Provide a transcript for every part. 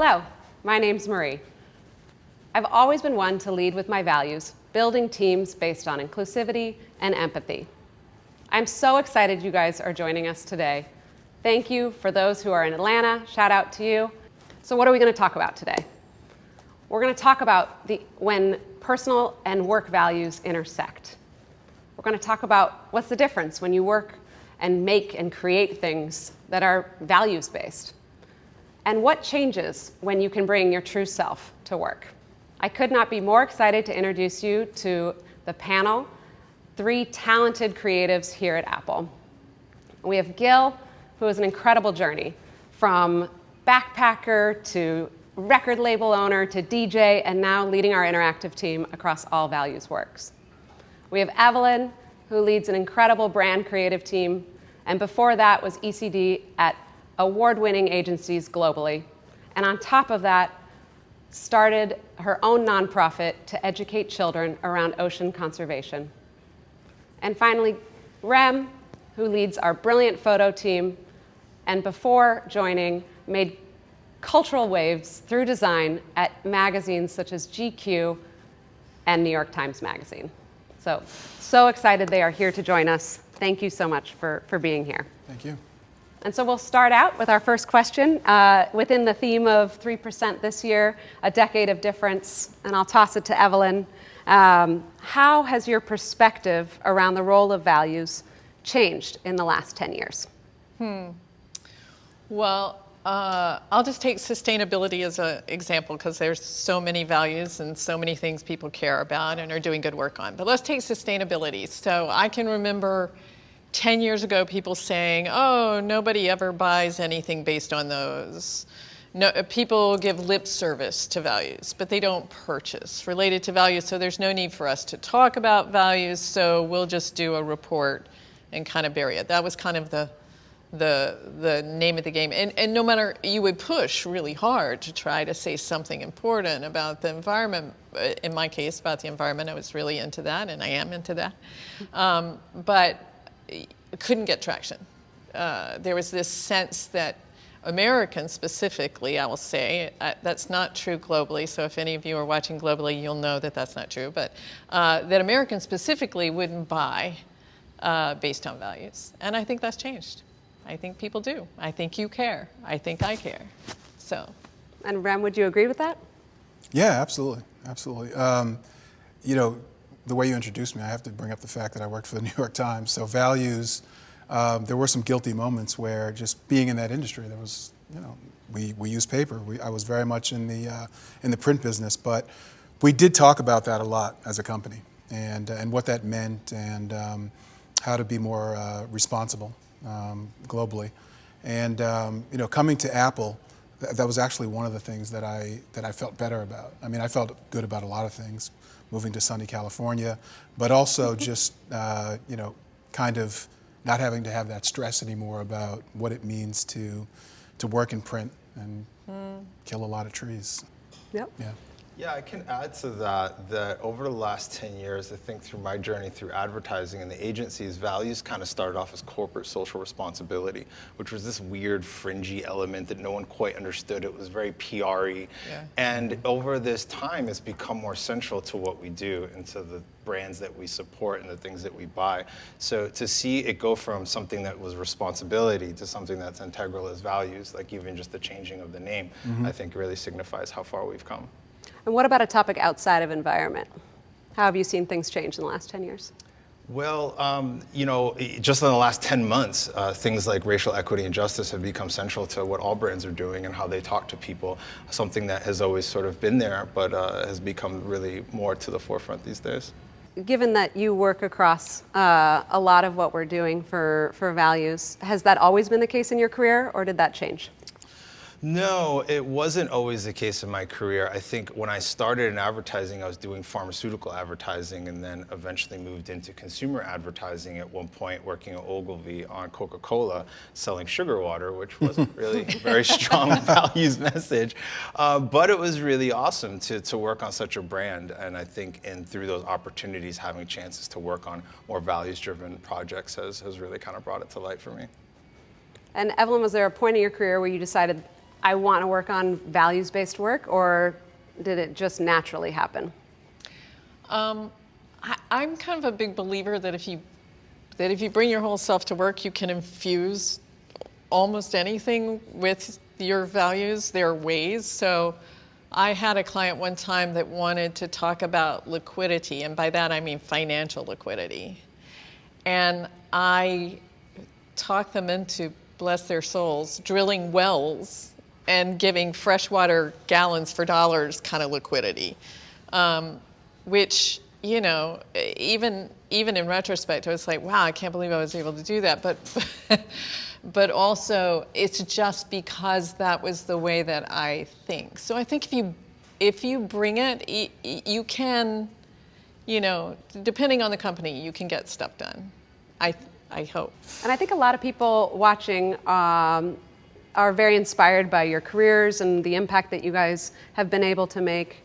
Hello, my name's Marie. I've always been one to lead with my values, building teams based on inclusivity and empathy. I'm so excited you guys are joining us today. Thank you for those who are in Atlanta, shout out to you. So what are we going to talk about today? We're going to talk about when personal and work values intersect. We're going to talk about what's the difference when you work and make and create things that are values-based. And what changes when you can bring your true self to work. I could not be more excited to introduce you to the panel, 3 talented creatives here at Apple. We have Gil, who has an incredible journey, from backpacker to record label owner to DJ, and now leading our interactive team across all values works. We have Evelyn, who leads an incredible brand creative team, and before that was ECD at award-winning agencies globally. And on top of that, started her own nonprofit to educate children around ocean conservation. And finally, Rem, who leads our brilliant photo team, and before joining, made cultural waves through design at magazines such as GQ and New York Times Magazine. So excited they are here to join us. Thank you so much for being here. Thank you. And so we'll start out with our first question within the theme of 3% this year, a decade of difference, and I'll toss it to Evelyn. How has your perspective around the role of values changed in the last 10 years? Well, I'll just take sustainability as an example because there's so many values and so many things people care about and are doing good work on. But let's take sustainability. So I can remember 10 years ago people saying, oh, nobody ever buys anything based on those. No, people give lip service to values, but they don't purchase related to values. So there's no need for us to talk about values. So we'll just do a report and kind of bury it. That was kind of the name of the game. And no matter, you would push really hard to try to say something important about the environment. In my case, about the environment, I was really into that, and I am into that. But couldn't get traction. There was this sense that Americans specifically, I will say, that's not true globally, so if any of you are watching globally, you'll know that that's not true, but that Americans specifically wouldn't buy based on values. And I think that's changed. I think people do. I think you care. I think I care. So. And Rem, would you agree with that? Yeah, absolutely. Absolutely. You know, the way you introduced me, I have to bring up the fact that I worked for the New York Times. So values, there were some guilty moments where just being in that industry, there was, you know, we used paper. I was very much in the print business, but we did talk about that a lot as a company and what that meant and how to be more responsible globally. And you know, coming to Apple, that was actually one of the things that I felt better about. I mean, I felt good about a lot of things, moving to sunny California, but also just you know, kind of not having to have that stress anymore about what it means to work in print and kill a lot of trees. Yep. Yeah. Yeah, I can add to that over the last 10 years, I think through my journey through advertising and the agencies, values kind of started off as corporate social responsibility, which was this weird fringy element that no one quite understood. It was very PR-y. Yeah. And over this time, it's become more central to what we do and to the brands that we support and the things that we buy. So to see it go from something that was responsibility to something that's integral as values, like even just the changing of the name, I think really signifies how far we've come. And what about a topic outside of environment? How have you seen things change in the last 10 years? Well, you know, just in the last 10 months, things like racial equity and justice have become central to what all brands are doing and how they talk to people, something that has always sort of been there, but has become really more to the forefront these days. Given that you work across a lot of what we're doing for values, has that always been the case in your career, or did that change? No, it wasn't always the case in my career. I think when I started in advertising, I was doing pharmaceutical advertising and then eventually moved into consumer advertising at one point, working at Ogilvy on Coca-Cola, selling sugar water, which wasn't really a very strong values message. But it was really awesome to work on such a brand. And I think through those opportunities, having chances to work on more values-driven projects has really kind of brought it to light for me. And Evelyn, was there a point in your career where you decided I want to work on values-based work, or did it just naturally happen? I'm kind of a big believer that if you bring your whole self to work, you can infuse almost anything with your values. There are ways. So I had a client one time that wanted to talk about liquidity, and by that I mean financial liquidity. And I talked them into, bless their souls, drilling wells and giving freshwater gallons for dollars kind of liquidity, which, you know, even in retrospect, I was like, wow, I can't believe I was able to do that. But also, it's just because that was the way that I think. So I think if you bring it, you can, you know, depending on the company, you can get stuff done. I hope. And I think a lot of people watching are very inspired by your careers and the impact that you guys have been able to make.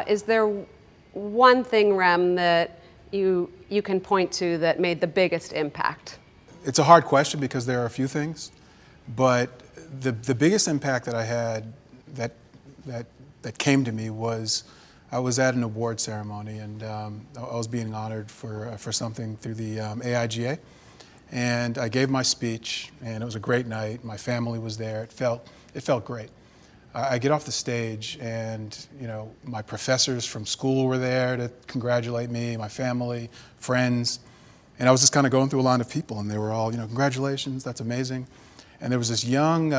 Is there one thing, Rem, that you can point to that made the biggest impact? It's a hard question because there are a few things, but the biggest impact that I had that came to me was I was at an award ceremony, and I was being honored for something through the AIGA, and I gave my speech, and it was a great night. My family was there. It felt great. I get off the stage, and you know, my professors from school were there to congratulate me, my family, friends, and I was just kind of going through a line of people, and they were all, you know, congratulations, that's amazing. And there was this young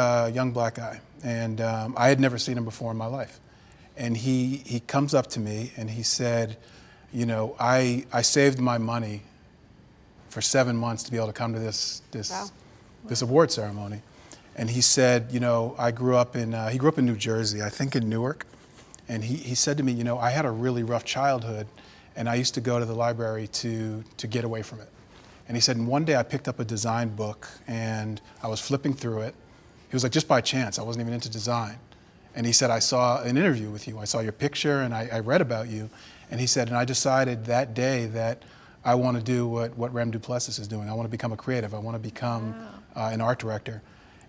black guy, and I had never seen him before in my life. And he comes up to me and he said, you know, I saved my money for 7 months to be able to come to this award ceremony. And he said, you know, he grew up in New Jersey, I think in Newark. And he said to me, you know, I had a really rough childhood, and I used to go to the library to get away from it. And he said, and one day I picked up a design book and I was flipping through it. He was like, just by chance, I wasn't even into design. And he said, I saw an interview with you. I saw your picture and I read about you. And he said, and I decided that day that I want to do what Rem Duplessis is doing. I want to become a creative. I want to become an art director.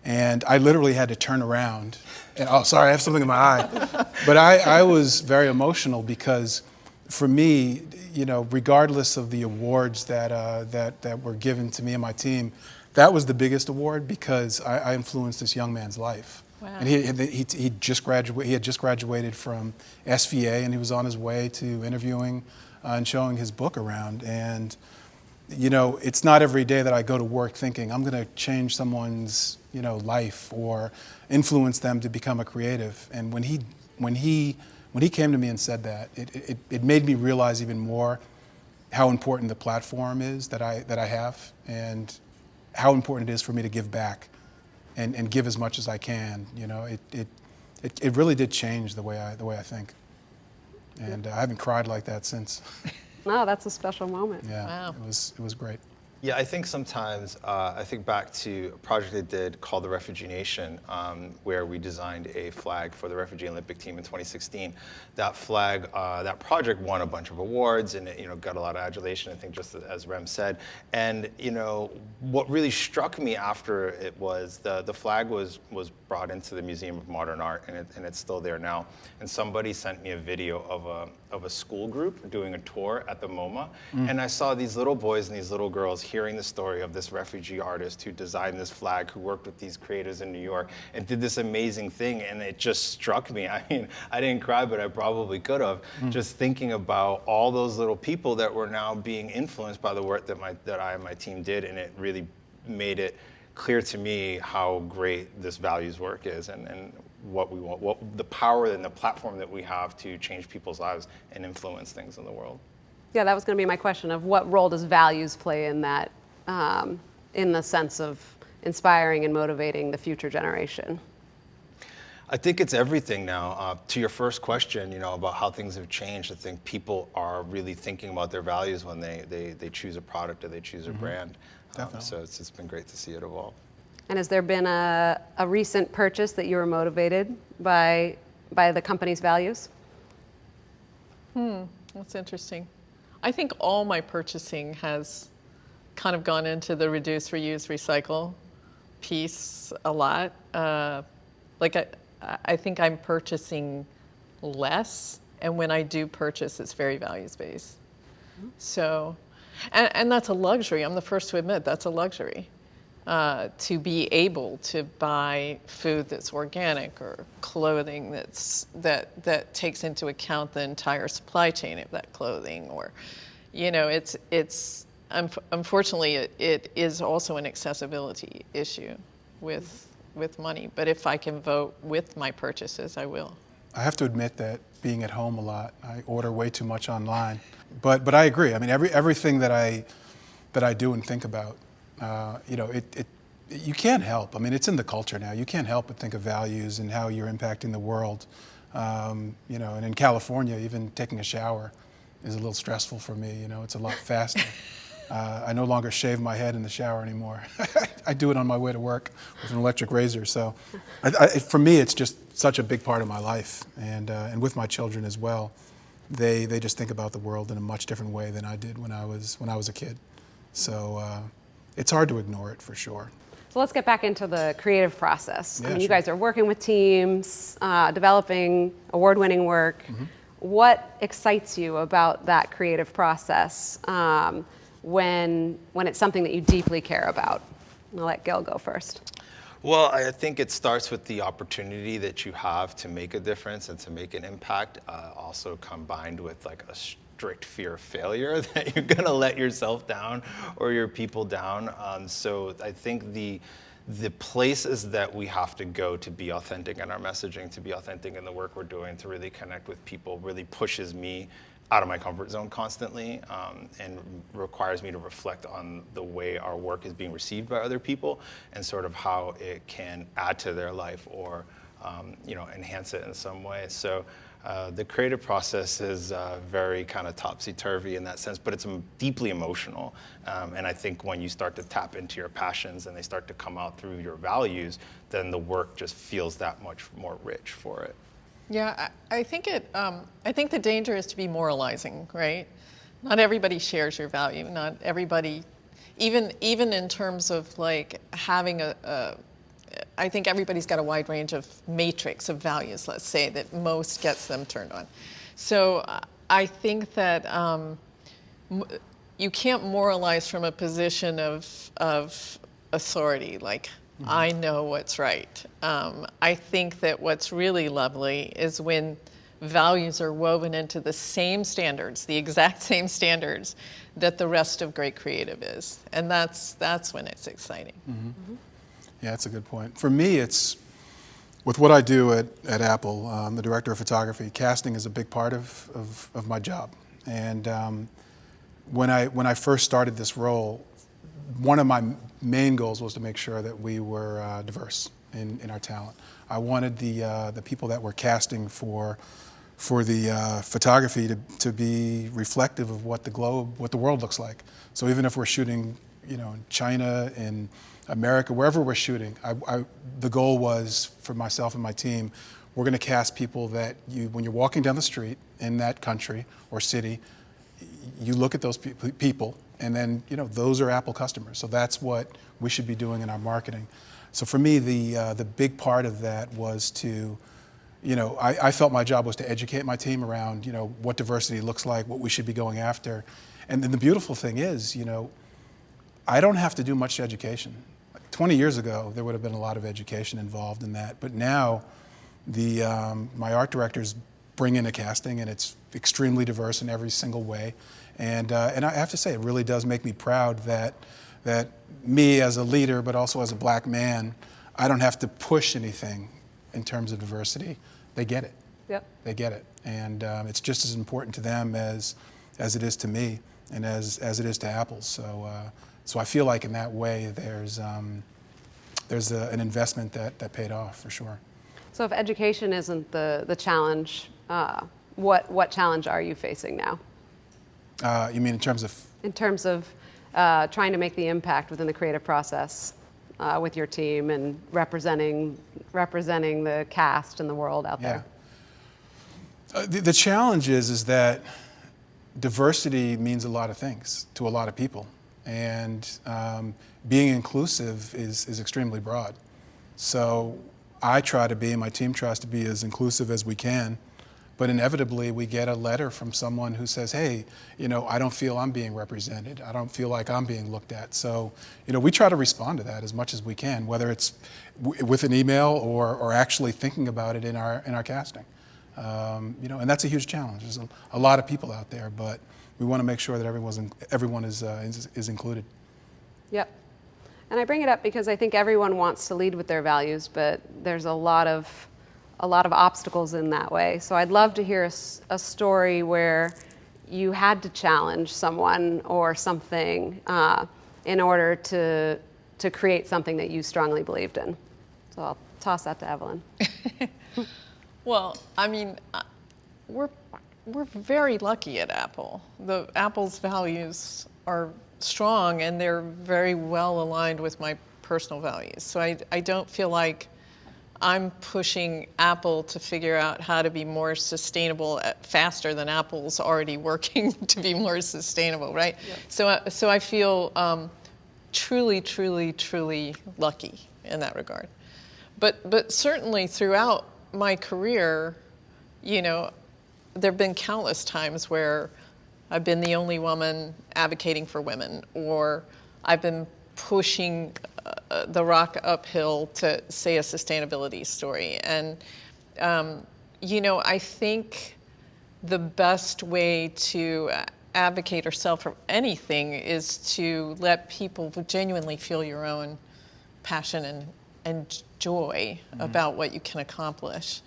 And I literally had to turn around. And, oh, sorry, I have something in my eye. But I was very emotional because for me, you know, regardless of the awards that were given to me and my team, that was the biggest award because I influenced this young man's life. Wow. And he had just graduated from SVA, and he was on his way to interviewing and showing his book around. And you know, it's not every day that I go to work thinking I'm going to change someone's, you know, life or influence them to become a creative. And when he came to me and said that, it made me realize even more how important the platform is that I have, and how important it is for me to give back and give as much as I can. You know, it really did change the way I think, and I haven't cried like that since. No, that's a special moment. Yeah, wow. It was great. Yeah, I think sometimes, I think back to a project I did called the Refugee Nation, where we designed a flag for the Refugee Olympic team in 2016. That flag, that project won a bunch of awards, and it, you know, got a lot of adulation, I think, just as Rem said. And you know, what really struck me after it was the flag was brought into the Museum of Modern Art, and it's still there now. And somebody sent me a video of a school group doing a tour at the MoMA, and I saw these little boys and these little girls hearing the story of this refugee artist who designed this flag, who worked with these creators in New York and did this amazing thing, and it just struck me. I mean, I didn't cry, but I probably could have, just thinking about all those little people that were now being influenced by the work that I and my team did, and it really made it clear to me how great this values work is, and what we want, what the power and the platform that we have to change people's lives and influence things in the world. Yeah, that was going to be my question of what role does values play in that, in the sense of inspiring and motivating the future generation? I think it's everything now. To your first question, you know, about how things have changed, I think people are really thinking about their values when they choose a product or they choose a brand. So it's been great to see it evolve. And has there been a recent purchase that you were motivated by the company's values? That's interesting. I think all my purchasing has kind of gone into the reduce, reuse, recycle piece a lot. like I think I'm purchasing less, and when I do purchase, it's very values-based. So, and that's a luxury. I'm the first to admit that's a luxury. To be able to buy food that's organic or clothing that takes into account the entire supply chain of that clothing, or, you know, it's unfortunately it is also an accessibility issue with money. But if I can vote with my purchases, I will. I have to admit that being at home a lot, I order way too much online. But I agree. I mean, everything that I do and think about, you know, you can't help. I mean, it's in the culture now. You can't help but think of values and how you're impacting the world. You know, and in California, even taking a shower is a little stressful for me. You know, it's a lot faster. I no longer shave my head in the shower anymore. I do it on my way to work with an electric razor. So, for me, it's just such a big part of my life, and with my children as well. They just think about the world in a much different way than I did when I was a kid. So it's hard to ignore it for sure. So let's get back into the creative process. Yeah, I mean, you sure. guys are working with teams, developing award-winning work. Mm-hmm. What excites you about that creative process when it's something that you deeply care about? I'll let Gil go first. Well, I think it starts with the opportunity that you have to make a difference and to make an impact, also combined with like a strict fear of failure that you're gonna let yourself down or your people down. So I think the places that we have to go to be authentic in our messaging, to be authentic in the work we're doing, to really connect with people really pushes me out of my comfort zone constantly, and requires me to reflect on the way our work is being received by other people and sort of how it can add to their life or you know, enhance it in some way. So the creative process is very kind of topsy-turvy in that sense, but it's deeply emotional. And I think when you start to tap into your passions and they start to come out through your values, then the work just feels that much more rich for it. Yeah, I think I think the danger is to be moralizing, right? Not everybody shares your value. Not everybody, even in terms of like having I think everybody's got a wide range of matrix of values, let's say, that most gets them turned on. So I think that you can't moralize from a position of authority, like, I know what's right. I think that what's really lovely is when values are woven into the same standards, the exact same standards that the rest of great creative is. And that's when it's exciting. Mm-hmm. Mm-hmm. Yeah, that's a good point. For me, it's, with what I do at Apple, the director of photography, casting is a big part of my job. And when I first started this role, one of my main goals was to make sure that we were diverse in our talent. I wanted the people that were casting for the photography to be reflective of what the world looks like. So even if we're shooting, you know, in China, in America, wherever we're shooting, the goal was for myself and my team, we're going to cast people that when you're walking down the street in that country or city, you look at those people, and then, you know, those are Apple customers. So that's what we should be doing in our marketing. So for me, the big part of that was to, you know, I felt my job was to educate my team around, you know, what diversity looks like, what we should be going after. And then the beautiful thing is, you know, I don't have to do much education. 20 years ago, there would have been a lot of education involved in that. But now, my art directors bring in a casting, and it's extremely diverse in every single way. And I have to say, it really does make me proud that me as a leader, but also as a black man, I don't have to push anything in terms of diversity. They get it. Yep. They get it. And it's just as important to them as it is to me and as it is to Apple. So I feel like in that way there's an investment that paid off for sure. So if education isn't the challenge, what challenge are you facing now? You mean in terms of? In terms of trying to make the impact within the creative process with your team and representing the cast and the world out there. The challenge is that diversity means a lot of things to a lot of people, and being inclusive is extremely broad. So I try to be, and my team tries to be, as inclusive as we can. But inevitably, we get a letter from someone who says, hey, I don't feel I'm being represented. I don't feel like I'm being looked at. So, we try to respond to that as much as we can, whether it's with an email or actually thinking about it in our casting. And that's a huge challenge. There's a lot of people out there, but we want to make sure that everyone is included. Yep. And I bring it up because I think everyone wants to lead with their values, but there's a lot of obstacles in that way. So I'd love to hear a story where you had to challenge someone or something in order to create something that you strongly believed in. So I'll toss that to Evelyn. Well, I mean, we're very lucky at Apple. Apple's values are strong and they're very well aligned with my personal values. So I don't feel like I'm pushing Apple to figure out how to be more sustainable faster than Apple's already working to be more sustainable, right? Yep. So I feel truly, truly, truly lucky in that regard. But certainly throughout my career, there have been countless times where I've been the only woman advocating for women, or I've been pushing the rock uphill to say a sustainability story. And, I think the best way to advocate or sell for anything is to let people genuinely feel your own passion and joy about what you can accomplish.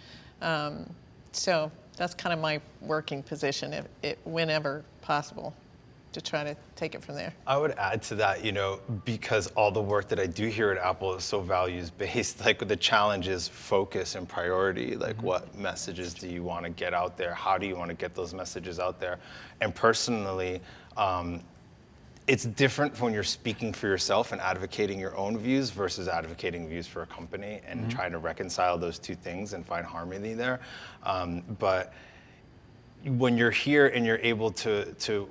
So that's kind of my working position, whenever possible, to try to take it from there. I would add to that, because all the work that I do here at Apple is so values-based, like the challenge is focus and priority, like what messages do you want to get out there? How do you want to get those messages out there? And personally, it's different when you're speaking for yourself and advocating your own views versus advocating views for a company and trying to reconcile those two things and find harmony there. But when you're here and you're able to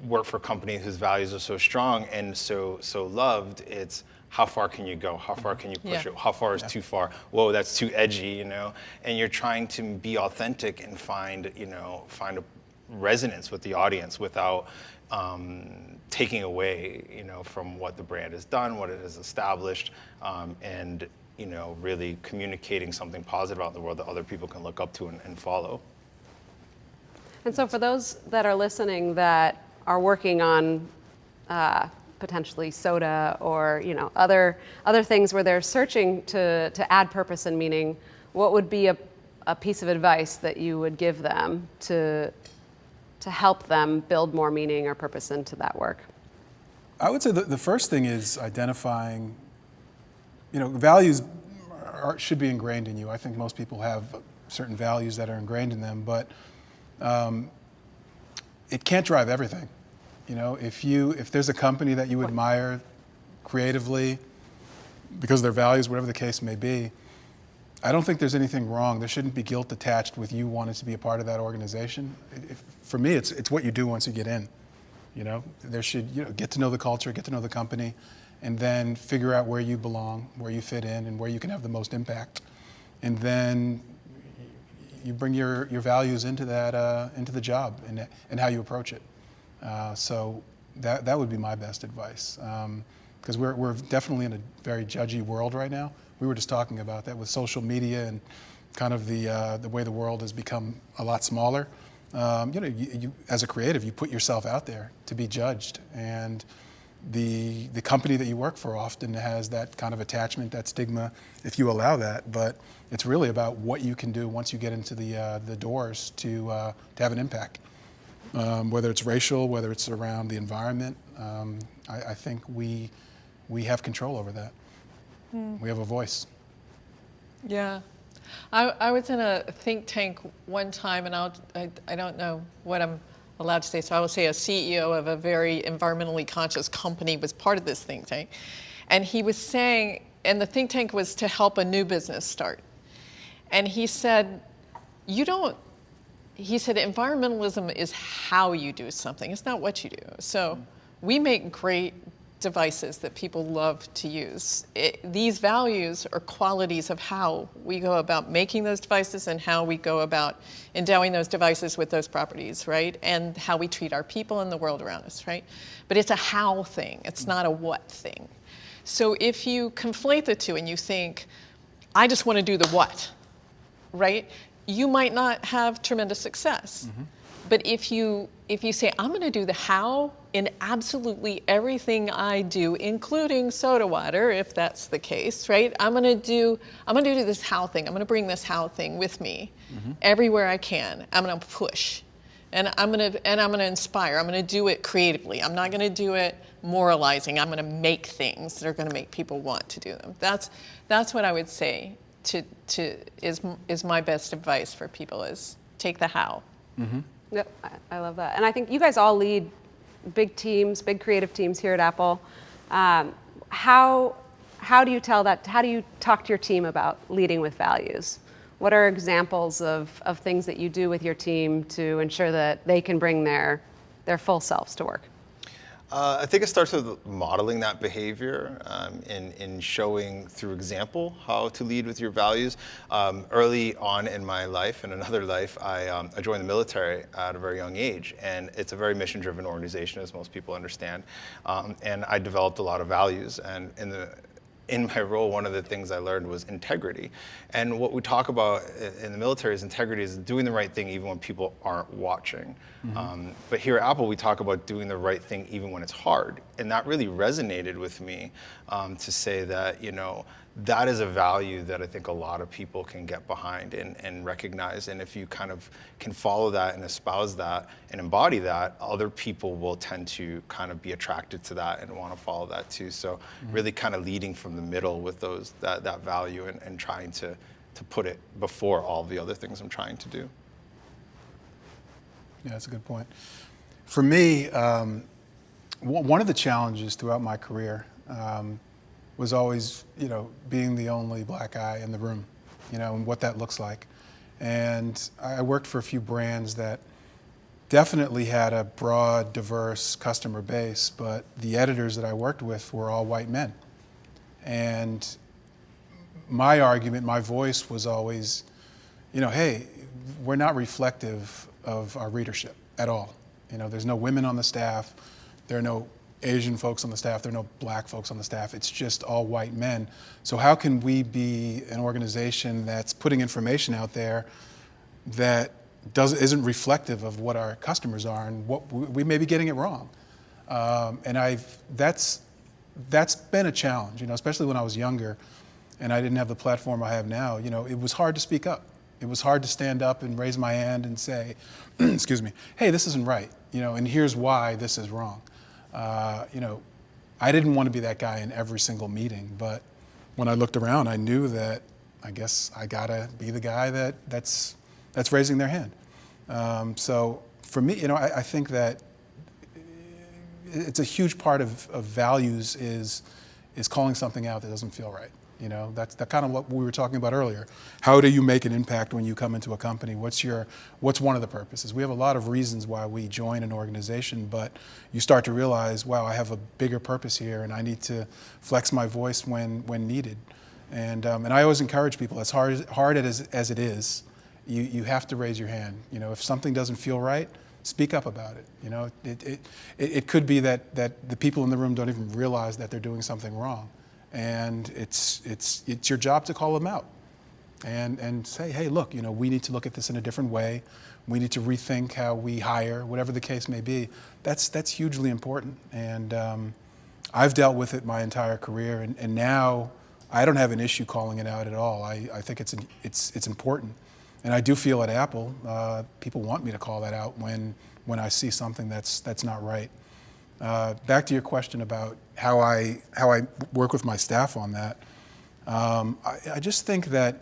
work for a company whose values are so strong and so loved, it's how far can you go? How far can you push it? How far is too far? Whoa, that's too edgy, And you're trying to be authentic and find a resonance with the audience without taking away, from what the brand has done, what it has established, and really communicating something positive out in the world that other people can look up to and follow. And so for those that are listening that are working on potentially soda or other things where they're searching to add purpose and meaning, what would be a piece of advice that you would give them to help them build more meaning or purpose into that work? I would say the first thing is identifying, values should be ingrained in you. I think most people have certain values that are ingrained in them, but it can't drive everything. If there's a company that you admire creatively because of their values, whatever the case may be, I don't think there's anything wrong. There shouldn't be guilt attached with you wanting to be a part of that organization. For me, it's what you do once you get in. There should get to know the culture, get to know the company, and then figure out where you belong, where you fit in, and where you can have the most impact. And then you bring your values into the job and how you approach it. So that would be my best advice, because we're definitely in a very judgy world right now. We were just talking about that with social media and kind of the way the world has become a lot smaller. You as a creative, you put yourself out there to be judged, and the company that you work for often has that kind of attachment, that stigma, if you allow that. But it's really about what you can do once you get into the doors to have an impact, whether it's racial, whether it's around the environment. I think we have control over that. We have a voice. Yeah. I was in a think tank one time, and I don't know what I'm allowed to say, so I will say a CEO of a very environmentally conscious company was part of this think tank. And he was saying, and the think tank was to help a new business start. And he said, environmentalism is how you do something, it's not what you do. So we make great devices that people love to use. These values are qualities of how we go about making those devices and how we go about endowing those devices with those properties, right? And how we treat our people and the world around us, right? But it's a how thing, it's not a what thing. So if you conflate the two and you think, I just want to do the what, right? You might not have tremendous success. But if you say, I'm going to do the how in absolutely everything I do, including soda water, if that's the case, right? I'm going to do this how thing. I'm going to bring this how thing with me everywhere I can. I'm going to push, and I'm going to inspire. I'm going to do it creatively. I'm not going to do it moralizing. I'm going to make things that are going to make people want to do them. That's what I would say is my best advice for people, is take the how. Yep, I love that. And I think you guys all lead big teams, big creative teams here at Apple. How do you tell that? How do you talk to your team about leading with values? What are examples of things that you do with your team to ensure that they can bring their full selves to work? I think it starts with modeling that behavior in showing through example how to lead with your values. Early on in my life, in another life, I joined the military at a very young age, and it's a very mission-driven organization, as most people understand. And I developed a lot of values, and in my role, one of the things I learned was integrity. And what we talk about in the military is integrity is doing the right thing even when people aren't watching. But here at Apple, we talk about doing the right thing even when it's hard. And that really resonated with me to say that, that is a value that I think a lot of people can get behind and recognize. And if you kind of can follow that and espouse that and embody that, other people will tend to kind of be attracted to that and want to follow that too. So really kind of leading from the middle with that value and trying to put it before all the other things I'm trying to do. Yeah, that's a good point. For me, one of the challenges throughout my career was always, being the only black guy in the room, and what that looks like. And I worked for a few brands that definitely had a broad, diverse customer base, but the editors that I worked with were all white men. And my argument, my voice was always, hey, we're not reflective of our readership at all. There's no women on the staff, there are no Asian folks on the staff, there are no black folks on the staff, it's just all white men. So how can we be an organization that's putting information out there that isn't reflective of what our customers are and what we may be getting it wrong? And that's been a challenge, especially when I was younger and I didn't have the platform I have now. It was hard to speak up. It was hard to stand up and raise my hand and say, excuse me, hey, this isn't right, and here's why this is wrong. I didn't want to be that guy in every single meeting, but when I looked around, I knew that I guess I gotta be the guy that's raising their hand. So for me, I think that it's a huge part of values is calling something out that doesn't feel right. That's kind of what we were talking about earlier. How do you make an impact when you come into a company? What's one of the purposes? We have a lot of reasons why we join an organization, but you start to realize, wow, I have a bigger purpose here, and I need to flex my voice when needed. And I always encourage people, as hard as it is, you have to raise your hand. If something doesn't feel right, speak up about it. It could be that the people in the room don't even realize that they're doing something wrong. And it's your job to call them out and say, hey, look, we need to look at this in a different way. We need to rethink how we hire, whatever the case may be. That's hugely important. And I've dealt with it my entire career, and now I don't have an issue calling it out at all. I think it's important. And I do feel at Apple, people want me to call that out when I see something that's not right. Back to your question about how I work with my staff on that. I just think that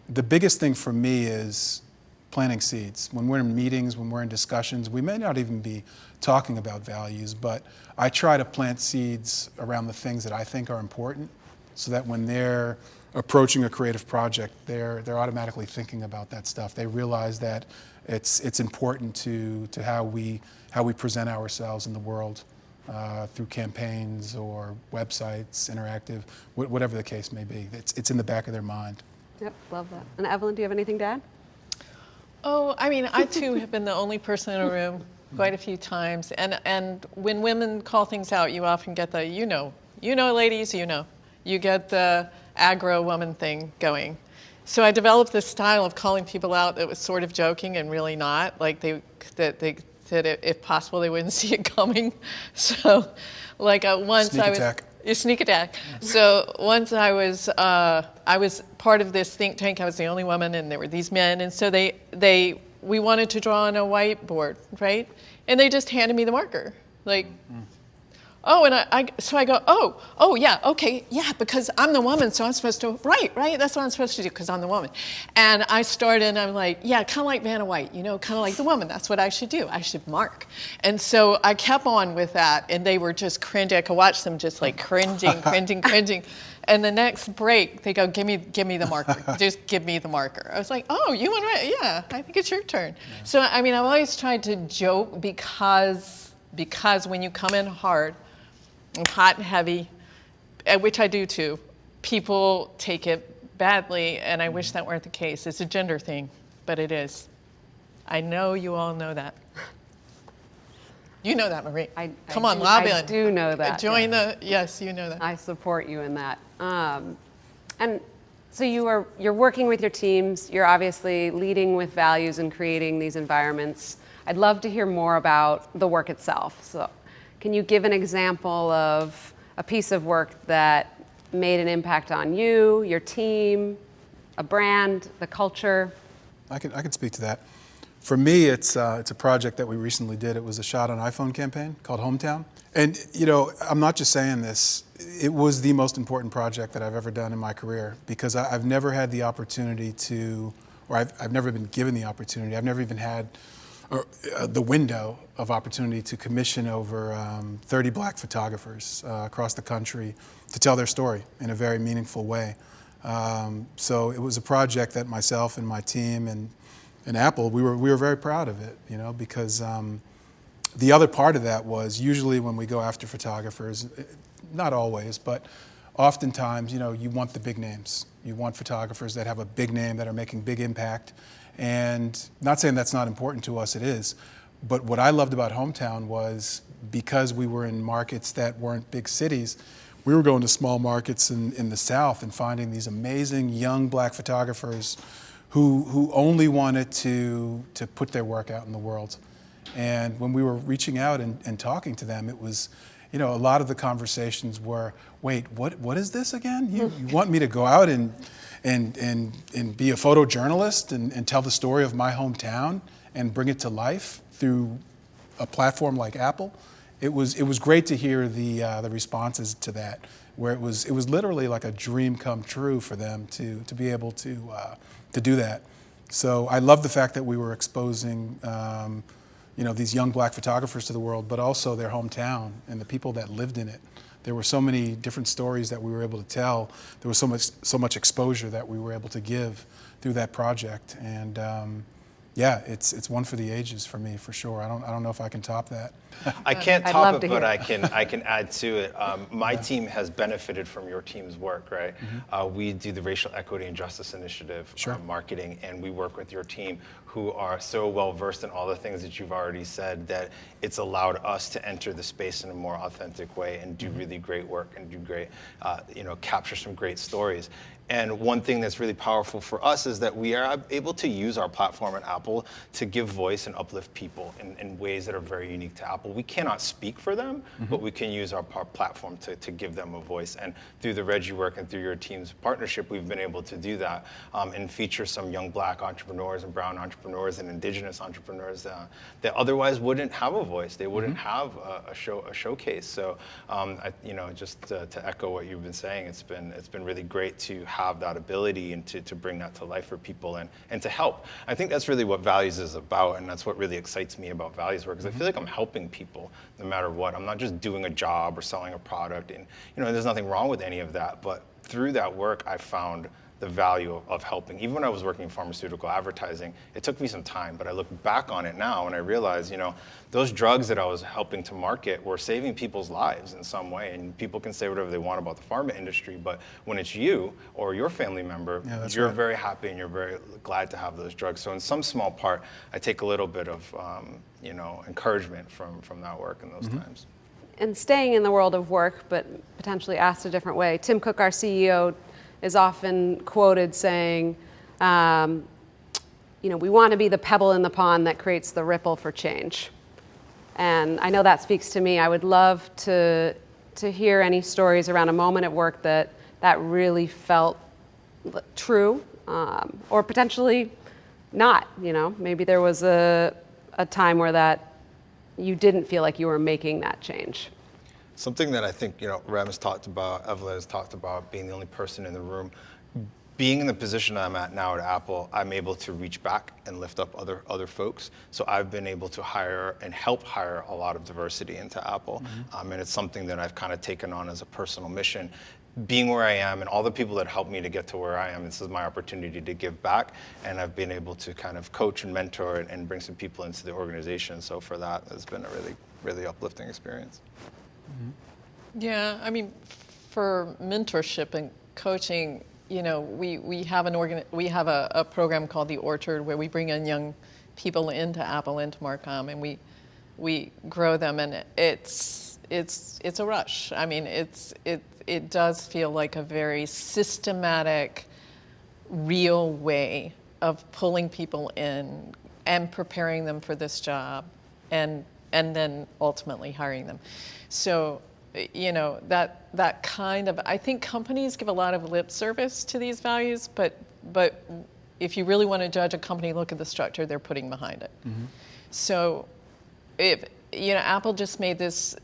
the biggest thing for me is planting seeds. When we're in meetings, when we're in discussions, we may not even be talking about values, but I try to plant seeds around the things that I think are important, so that when they're approaching a creative project, they're automatically thinking about that stuff. They realize that it's important to how we present ourselves in the world. through campaigns or websites, interactive, whatever the case may be. It's in the back of their mind. Yep, love that. And Evelyn, do you have anything to add? Oh, I mean, I too have been the only person in a room quite a few times. And when women call things out, you often get the, you know, ladies, you know. You get the aggro woman thing going. So I developed this style of calling people out that was sort of joking and really not. Like that if possible, they wouldn't see it coming. So like once Sneak attack. Sneak attack. So once I was part of this think tank. I was the only woman, and there were these men, and so we wanted to draw on a whiteboard, right? And they just handed me the marker, like. Oh, and so I go, oh, yeah, okay, yeah, because I'm the woman, so I'm supposed to, right, that's what I'm supposed to do, because I'm the woman. And I started, and I'm like, yeah, kind of like Vanna White, kind of like the woman, that's what I should do, I should mark. And so I kept on with that, and they were just cringing. I could watch them just like cringing. And the next break, they go, give me the marker, just give me the marker. I was like, oh, you want to, yeah, I think it's your turn. Yeah. So, I mean, I've always tried to joke because when you come in hard, and hot and heavy, which I do too, people take it badly, and I wish that weren't the case. It's a gender thing, but it is. I know you all know that. You know that, Marie. Come on, lob in. I do know that. Yes, you know that. I support you in that. And so you're working with your teams. You're obviously leading with values and creating these environments. I'd love to hear more about the work itself. So, can you give an example of a piece of work that made an impact on you, your team, a brand, the culture? I can speak to that. For me, it's a project that we recently did. It was a Shot on iPhone campaign called Hometown. And I'm not just saying this. It was the most important project that I've ever done in my career, because I've never had the opportunity to, or I've never been given the opportunity. I've never even had the window of opportunity to commission over 30 black photographers across the country to tell their story in a very meaningful way. So it was a project that myself and my team and Apple, we were very proud of it, because the other part of that was usually when we go after photographers, not always, but oftentimes, you want the big names. You want photographers that have a big name, that are making big impact. And not saying that's not important to us, it is. But what I loved about Hometown was, because we were in markets that weren't big cities, we were going to small markets in the South and finding these amazing young black photographers who only wanted to put their work out in the world. And when we were reaching out and talking to them, it was, a lot of the conversations were, wait, what is this again? You want me to go out and be a photojournalist and tell the story of my hometown and bring it to life through a platform like Apple? It was great to hear the responses to that, where it was literally like a dream come true for them to be able to do that. So I love the fact that we were exposing these young black photographers to the world, but also their hometown and the people that lived in it. There were so many different stories that we were able to tell. There was so much exposure that we were able to give through that project. And it's one for the ages for me, for sure. I don't know if I can top that. I can't top it, but I can add to it. My team has benefited from your team's work, right? Mm-hmm. We do the Racial Equity and Justice Initiative marketing, and we work with your team, who are so well versed in all the things that you've already said, that it's allowed us to enter the space in a more authentic way and do really great work and do great, capture some great stories. And one thing that's really powerful for us is that we are able to use our platform at Apple to give voice and uplift people in ways that are very unique to Apple. We cannot speak for them, but we can use our platform to give them a voice. And through the Reggie work and through your team's partnership, we've been able to do that and feature some young black entrepreneurs and brown entrepreneurs and indigenous entrepreneurs that otherwise wouldn't have a voice. They wouldn't have a showcase. So, just to echo what you've been saying, it's been really great to have that ability and to bring that to life for people and to help. I think that's really what Values is about, and that's what really excites me about Values work, because I feel like I'm helping people no matter what. I'm not just doing a job or selling a product, and there's nothing wrong with any of that, but through that work I found the value of helping. Even when I was working in pharmaceutical advertising, it took me some time, but I look back on it now and I realize, those drugs that I was helping to market were saving people's lives in some way. And people can say whatever they want about the pharma industry, but when it's you or your family member, you're very happy and you're very glad to have those drugs. So in some small part, I take a little bit of, encouragement from that work in those times. And staying in the world of work, but potentially asked a different way, Tim Cook, our CEO, is often quoted saying, we want to be the pebble in the pond that creates the ripple for change. And I know that speaks to me. I would love to hear any stories around a moment at work that really felt true, or potentially not. Maybe there was a time where that you didn't feel like you were making that change. Something that I think, Rem has talked about, Evelyn has talked about, being the only person in the room. Being in the position I'm at now at Apple, I'm able to reach back and lift up other folks. So I've been able to hire and help hire a lot of diversity into Apple. And it's something that I've kind of taken on as a personal mission. Being where I am and all the people that helped me to get to where I am, this is my opportunity to give back. And I've been able to kind of coach and mentor and bring some people into the organization. So for that, it's been a really, really uplifting experience. Yeah, I mean, for mentorship and coaching, we have a program called the Orchard where we bring in young people into Apple, into Marcom, and we grow them, and it's a rush. I mean, it does feel like a very systematic, real way of pulling people in and preparing them for this job, and then ultimately hiring them. So, that kind of, I think companies give a lot of lip service to these values, but if you really want to judge a company, look at the structure they're putting behind it. So, if Apple just made this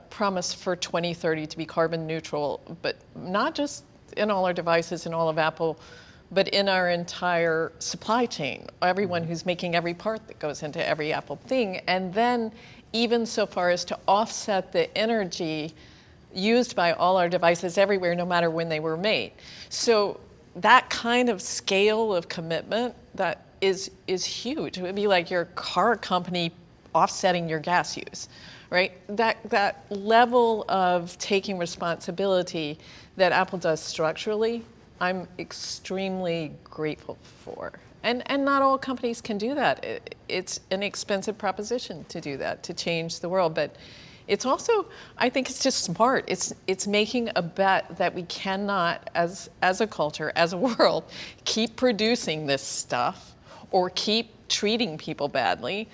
promise for 2030 to be carbon neutral, but not just in all our devices and all of Apple, but in our entire supply chain, everyone who's making every part that goes into every Apple thing, and then even so far as to offset the energy used by all our devices everywhere, no matter when they were made. So that kind of scale of commitment that is huge. It would be like your car company offsetting your gas use, right? That level of taking responsibility that Apple does structurally, I'm extremely grateful for. And not all companies can do that. It's an expensive proposition to do that, to change the world. But it's also, I think it's just smart. It's making a bet that we cannot, as a culture, as a world, keep producing this stuff or keep treating people badly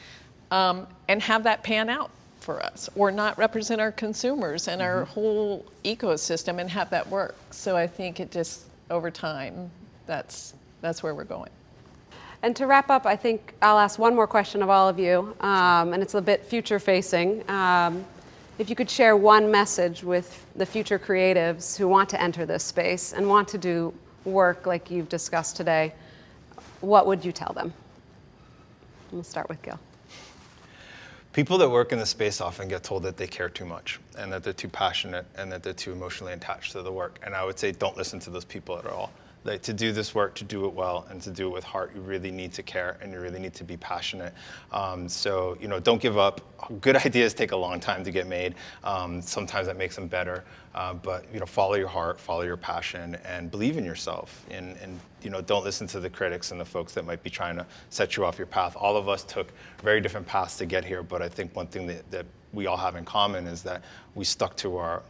and have that pan out for us, or not represent our consumers and our whole ecosystem and have that work. So I think it just, over time, that's where we're going. And to wrap up, I think I'll ask one more question of all of you, and it's a bit future-facing. If you could share one message with the future creatives who want to enter this space and want to do work like you've discussed today, what would you tell them? We'll start with Gil. People that work in the space often get told that they care too much and that they're too passionate and that they're too emotionally attached to the work. And I would say don't listen to those people at all. Like, to do this work, to do it well, and to do it with heart, you really need to care and you really need to be passionate. So, don't give up. Good ideas take a long time to get made. Sometimes that makes them better. But, follow your heart, follow your passion, and believe in yourself. And don't listen to the critics and the folks that might be trying to set you off your path. All of us took very different paths to get here, but I think one thing that we all have in common is that we stuck to our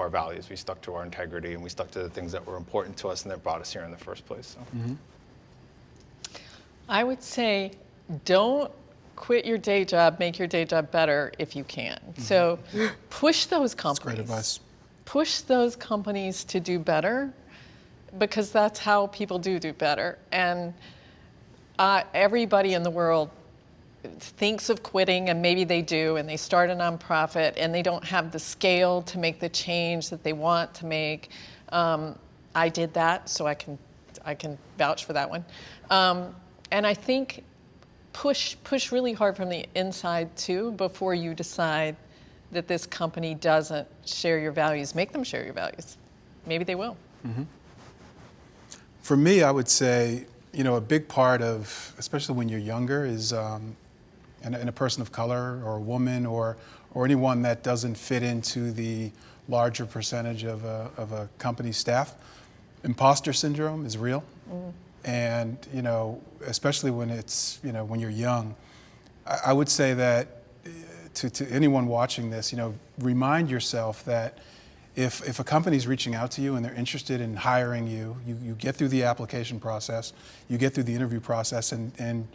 values, we stuck to our integrity, and we stuck to the things that were important to us and that brought us here in the first place. So. I would say don't quit your day job, make your day job better if you can. So push those companies. That's great advice. Push those companies to do better, because that's how people do better. And everybody in the world thinks of quitting, and maybe they do, and they start a nonprofit and they don't have the scale to make the change that they want to make. I did that, so I can vouch for that one. And I think push really hard from the inside too before you decide that this company doesn't share your values. Make them share your values. Maybe they will. For me, I would say, a big part of, especially when you're younger, is and a person of color or a woman or anyone that doesn't fit into the larger percentage of a company's staff. Imposter syndrome is real. And, especially when it's, when you're young, I would say that to anyone watching this, remind yourself that if a company's reaching out to you and they're interested in hiring you, you get through the application process, you get through the interview process, and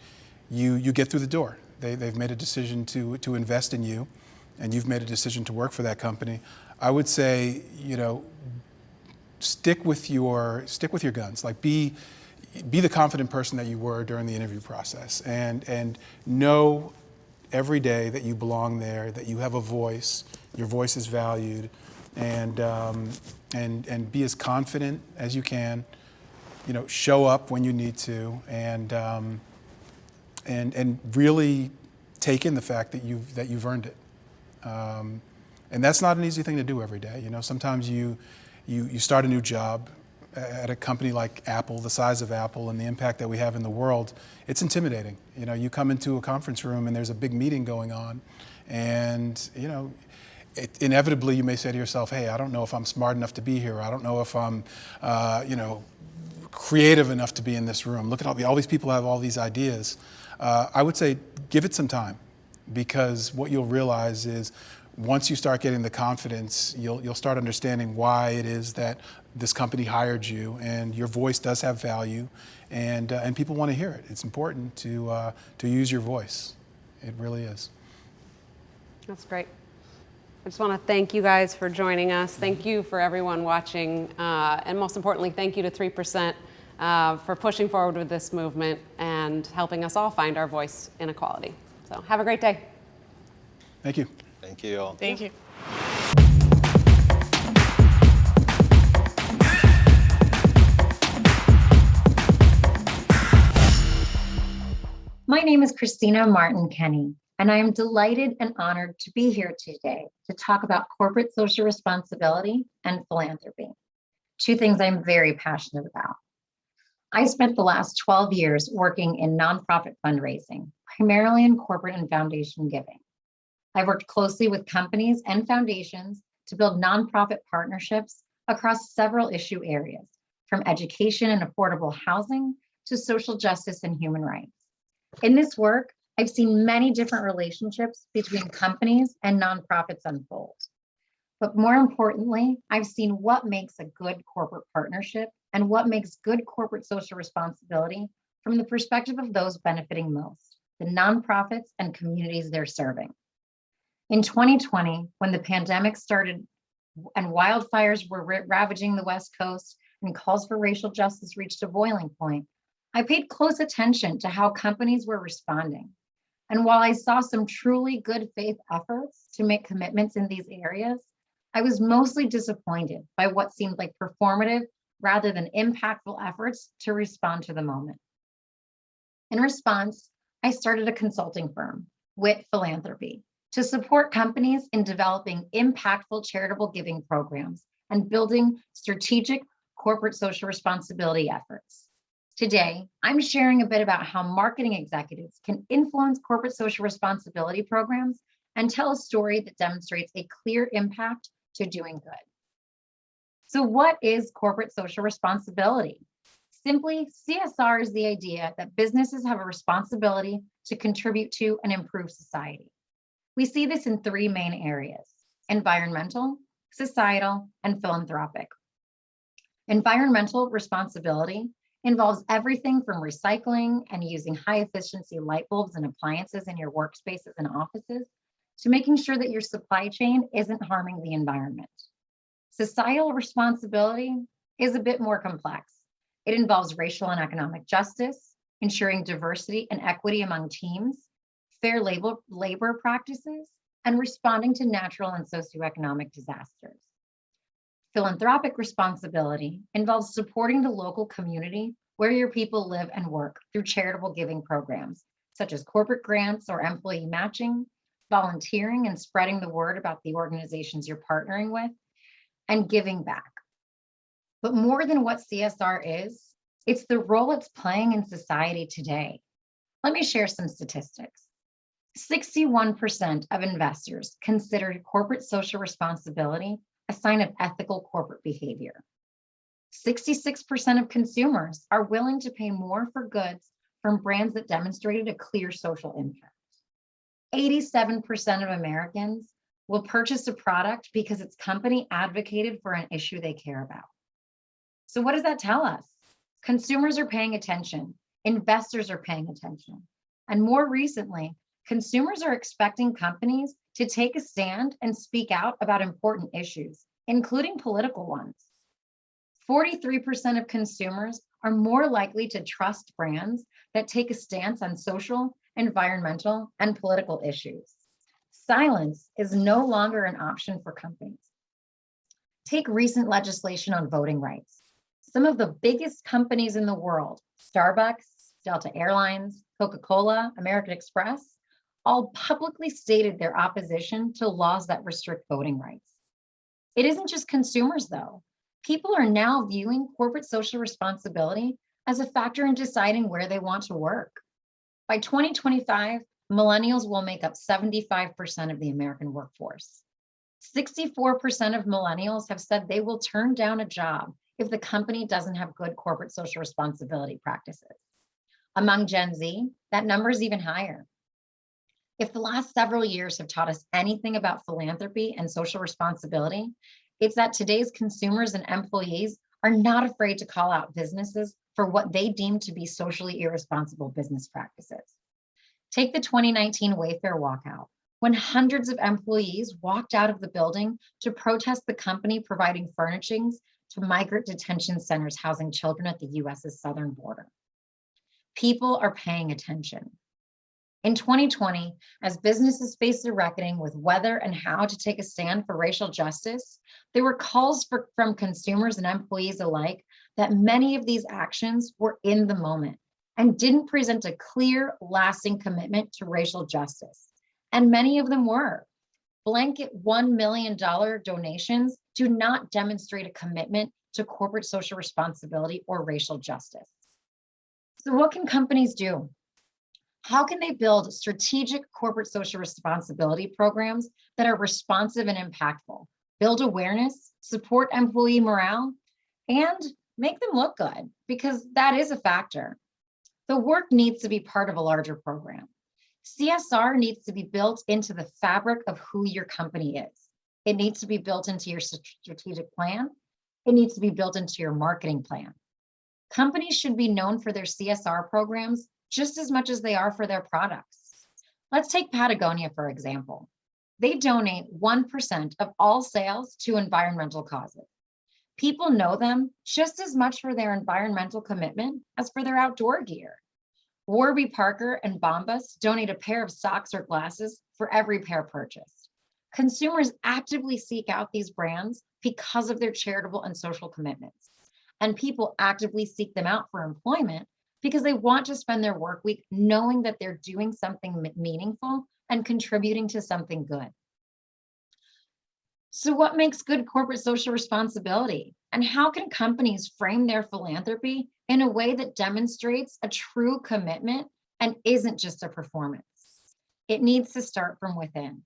you get through the door. They've made a decision to invest in you, and you've made a decision to work for that company. I would say, stick with your guns. Like be the confident person that you were during the interview process, and know every day that you belong there, that you have a voice, your voice is valued, and be as confident as you can. Show up when you need to, and really take in the fact that you've earned it. And that's not an easy thing to do every day. Sometimes you start a new job at a company like Apple, the size of Apple, and the impact that we have in the world. It's intimidating. You come into a conference room and there's a big meeting going on, and inevitably you may say to yourself, hey, I don't know if I'm smart enough to be here. I don't know if I'm creative enough to be in this room. Look at all these people have all these ideas. I would say give it some time, because what you'll realize is once you start getting the confidence, you'll start understanding why it is that this company hired you, and your voice does have value, and people want to hear it. It's important to use your voice. It really is. That's great. I just want to thank you guys for joining us. Thank you for everyone watching, and most importantly, thank you to 3% for pushing forward with this movement and helping us all find our voice in equality. So have a great day. Thank you. Thank you all. Thank you. My name is Christina Martin Kenny, and I am delighted and honored to be here today to talk about corporate social responsibility and philanthropy, two things I'm very passionate about. I spent the last 12 years working in nonprofit fundraising, primarily in corporate and foundation giving. I've worked closely with companies and foundations to build nonprofit partnerships across several issue areas, from education and affordable housing to social justice and human rights. In this work, I've seen many different relationships between companies and nonprofits unfold. But more importantly, I've seen what makes a good corporate partnership and what makes good corporate social responsibility from the perspective of those benefiting most, the nonprofits and communities they're serving. In 2020, when the pandemic started and wildfires were ravaging the West Coast and calls for racial justice reached a boiling point, I paid close attention to how companies were responding. And while I saw some truly good faith efforts to make commitments in these areas, I was mostly disappointed by what seemed like performative rather than impactful efforts to respond to the moment. In response, I started a consulting firm, WIT Philanthropy, to support companies in developing impactful charitable giving programs and building strategic corporate social responsibility efforts. Today, I'm sharing a bit about how marketing executives can influence corporate social responsibility programs and tell a story that demonstrates a clear impact to doing good. So what is corporate social responsibility? Simply, CSR is the idea that businesses have a responsibility to contribute to and improve society. We see this in three main areas: environmental, societal, and philanthropic. Environmental responsibility involves everything from recycling and using high efficiency light bulbs and appliances in your workspaces and offices to making sure that your supply chain isn't harming the environment. Societal responsibility is a bit more complex. It involves racial and economic justice, ensuring diversity and equity among teams, fair labor practices, and responding to natural and socioeconomic disasters. Philanthropic responsibility involves supporting the local community where your people live and work through charitable giving programs, such as corporate grants or employee matching, volunteering and spreading the word about the organizations you're partnering with, and giving back. But more than what CSR is, It's the role it's playing in society today. Let me share some statistics. 61% of investors consider corporate social responsibility a sign of ethical corporate behavior. 66% of consumers are willing to pay more for goods from brands that demonstrated a clear social impact. 87% of Americans will purchase a product because its company advocated for an issue they care about. So what does that tell us? Consumers are paying attention, investors are paying attention, and more recently, consumers are expecting companies to take a stand and speak out about important issues, including political ones. 43% of consumers are more likely to trust brands that take a stance on social, environmental, and political issues. Silence is no longer an option for companies. Take recent legislation on voting rights. Some of the biggest companies in the world, Starbucks, Delta Airlines, Coca-Cola, American Express, all publicly stated their opposition to laws that restrict voting rights. It isn't just consumers, though. People are now viewing corporate social responsibility as a factor in deciding where they want to work. By 2025, millennials will make up 75% of the American workforce. 64% of millennials have said they will turn down a job if the company doesn't have good corporate social responsibility practices. Among Gen Z, that number is even higher. If the last several years have taught us anything about philanthropy and social responsibility, it's that today's consumers and employees are not afraid to call out businesses for what they deem to be socially irresponsible business practices. Take the 2019 Wayfair walkout, when hundreds of employees walked out of the building to protest the company providing furnishings to migrant detention centers housing children at the US's southern border. People are paying attention. In 2020, as businesses faced a reckoning with whether and how to take a stand for racial justice, there were calls from consumers and employees alike that many of these actions were in the moment and didn't present a clear, lasting commitment to racial justice. And many of them were. Blanket $1 million donations do not demonstrate a commitment to corporate social responsibility or racial justice. So what can companies do? How can they build strategic corporate social responsibility programs that are responsive and impactful, build awareness, support employee morale, and make them look good? Because that is a factor. The work needs to be part of a larger program. CSR needs to be built into the fabric of who your company is. It needs to be built into your strategic plan. It needs to be built into your marketing plan. Companies should be known for their CSR programs just as much as they are for their products. Let's take Patagonia, for example. They donate 1% of all sales to environmental causes. People know them just as much for their environmental commitment as for their outdoor gear. Warby Parker and Bombas donate a pair of socks or glasses for every pair purchased. Consumers actively seek out these brands because of their charitable and social commitments. And people actively seek them out for employment because they want to spend their work week knowing that they're doing something meaningful and contributing to something good. So what makes good corporate social responsibility? And how can companies frame their philanthropy in a way that demonstrates a true commitment and isn't just a performance? It needs to start from within.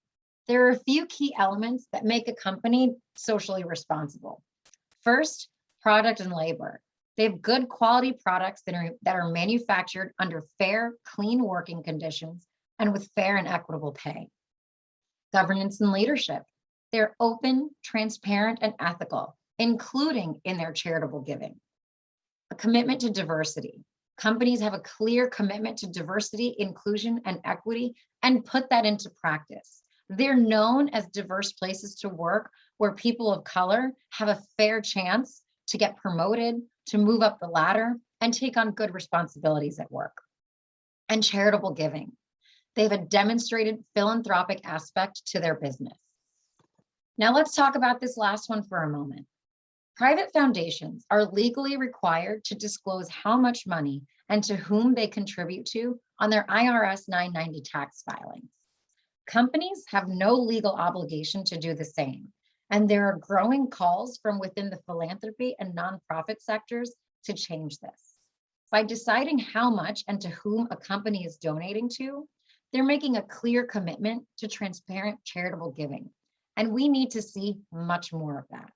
There are a few key elements that make a company socially responsible. First, product and labor. They have good quality products that are manufactured under fair, clean working conditions and with fair and equitable pay. Governance and leadership. They're open, transparent, and ethical, including in their charitable giving. A commitment to diversity. Companies have a clear commitment to diversity, inclusion, and equity, and put that into practice. They're known as diverse places to work where people of color have a fair chance to get promoted, to move up the ladder, and take on good responsibilities at work. And charitable giving. They have a demonstrated philanthropic aspect to their business. Now let's talk about this last one for a moment. Private foundations are legally required to disclose how much money and to whom they contribute to on their IRS 990 tax filings. Companies have no legal obligation to do the same, and there are growing calls from within the philanthropy and nonprofit sectors to change this. By deciding how much and to whom a company is donating to, they're making a clear commitment to transparent charitable giving. And we need to see much more of that.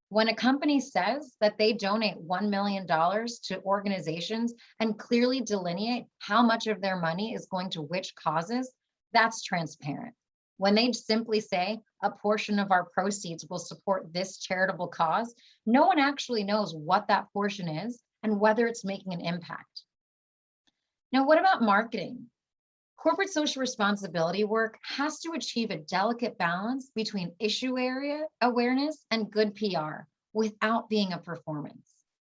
When a company says that they donate $1 million to organizations and clearly delineate how much of their money is going to which causes, that's transparent. When they simply say a portion of our proceeds will support this charitable cause, no one actually knows what that portion is and whether it's making an impact. Now, what about marketing? Corporate social responsibility work has to achieve a delicate balance between issue area awareness and good PR without being a performance.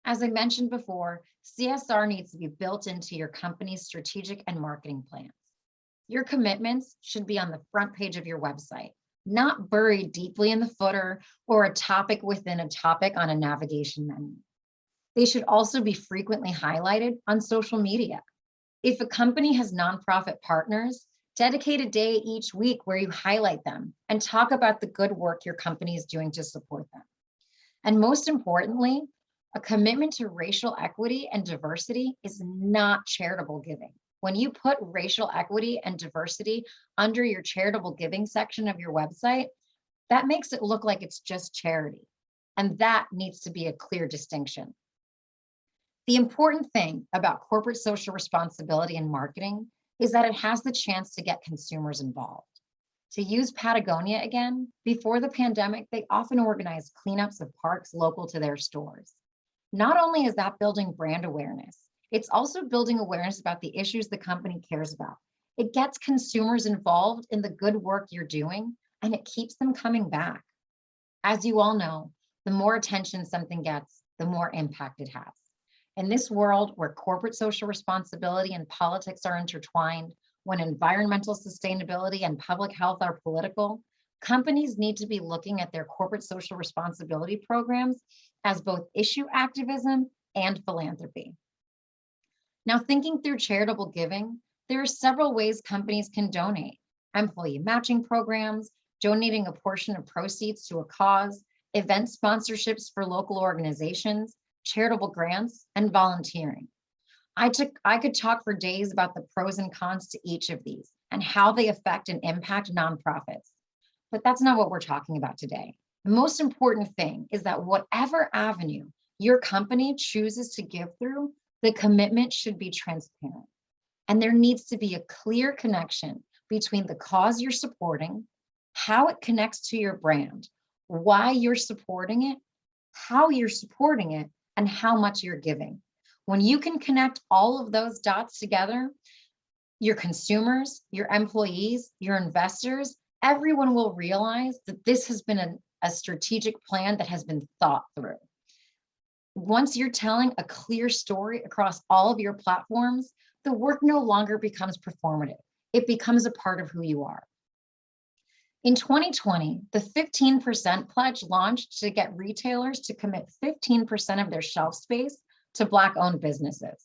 As I mentioned before, CSR needs to be built into your company's strategic and marketing plans. Your commitments should be on the front page of your website, not buried deeply in the footer or a topic within a topic on a navigation menu. They should also be frequently highlighted on social media. If a company has nonprofit partners, dedicate a day each week where you highlight them and talk about the good work your company is doing to support them. And most importantly, a commitment to racial equity and diversity is not charitable giving. When you put racial equity and diversity under your charitable giving section of your website, that makes it look like it's just charity. And that needs to be a clear distinction. The important thing about corporate social responsibility and marketing is that it has the chance to get consumers involved. To use Patagonia again, before the pandemic, they often organized cleanups of parks local to their stores. Not only is that building brand awareness, it's also building awareness about the issues the company cares about. It gets consumers involved in the good work you're doing, and it keeps them coming back. As you all know, the more attention something gets, the more impact it has. In this world where corporate social responsibility and politics are intertwined, when environmental sustainability and public health are political, companies need to be looking at their corporate social responsibility programs as both issue activism and philanthropy. Now, thinking through charitable giving, there are several ways companies can donate: employee matching programs, donating a portion of proceeds to a cause, event sponsorships for local organizations, charitable grants, and volunteering. I could talk for days about the pros and cons to each of these and how they affect and impact nonprofits, but that's not what we're talking about today. The most important thing is that whatever avenue your company chooses to give through, the commitment should be transparent. And there needs to be a clear connection between the cause you're supporting, how it connects to your brand, why you're supporting it, how you're supporting it, and how much you're giving. When you can connect all of those dots together, your consumers, your employees, your investors, everyone will realize that this has been a strategic plan that has been thought through. Once you're telling a clear story across all of your platforms, the work no longer becomes performative. It becomes a part of who you are. In 2020, the 15% pledge launched to get retailers to commit 15% of their shelf space to Black-owned businesses.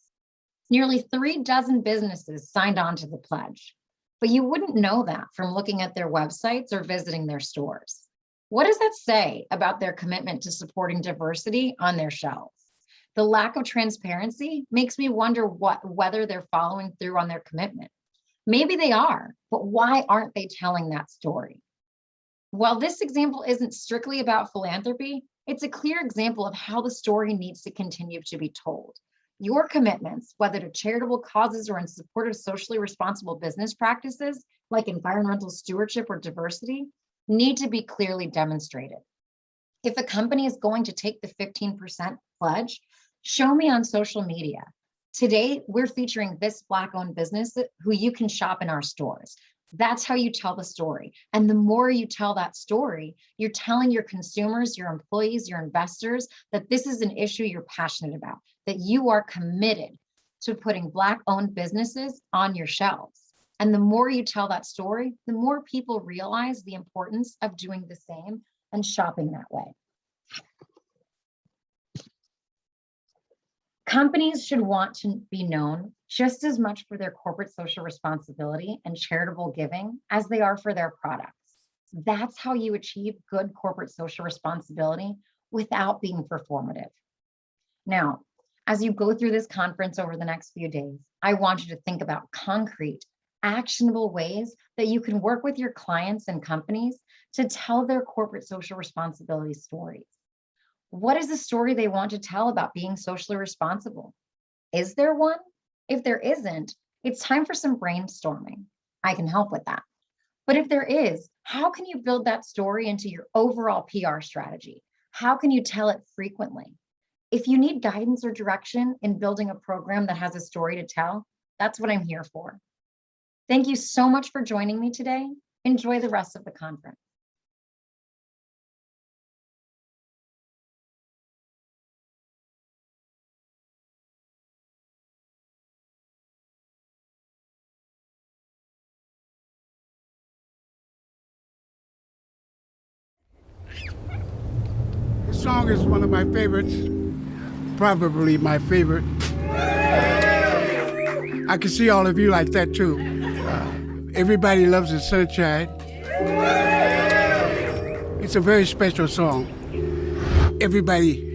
Nearly 36 businesses signed on to the pledge, but you wouldn't know that from looking at their websites or visiting their stores. What does that say about their commitment to supporting diversity on their shelves? The lack of transparency makes me wonder whether they're following through on their commitment. Maybe they are, but why aren't they telling that story? While this example isn't strictly about philanthropy, it's a clear example of how the story needs to continue to be told. Your commitments, whether to charitable causes or in support of socially responsible business practices like environmental stewardship or diversity, need to be clearly demonstrated. If a company is going to take the 15% pledge, show me on social media. Today, we're featuring this Black-owned business who you can shop in our stores. That's how you tell the story. And the more you tell that story, you're telling your consumers, your employees, your investors that this is an issue you're passionate about, that you are committed to putting Black-owned businesses on your shelves. And the more you tell that story, the more people realize the importance of doing the same and shopping that way. Companies should want to be known just as much for their corporate social responsibility and charitable giving as they are for their products. That's how you achieve good corporate social responsibility without being performative. Now, As you go through this conference over the next few days, I want you to think about concrete, actionable ways that you can work with your clients and companies to tell their corporate social responsibility stories. What is the story they want to tell about being socially responsible? Is there one? If there isn't, it's time for some brainstorming. I can help with that. But if there is, how can you build that story into your overall PR strategy? How can you tell it frequently? If you need guidance or direction in building a program that has a story to tell, that's what I'm here for. Thank you so much for joining me today. Enjoy the rest of the conference. This song is one of my favorites, probably my favorite. I can see all of you like that too. Everybody loves the sunshine. It's a very special song. Everybody.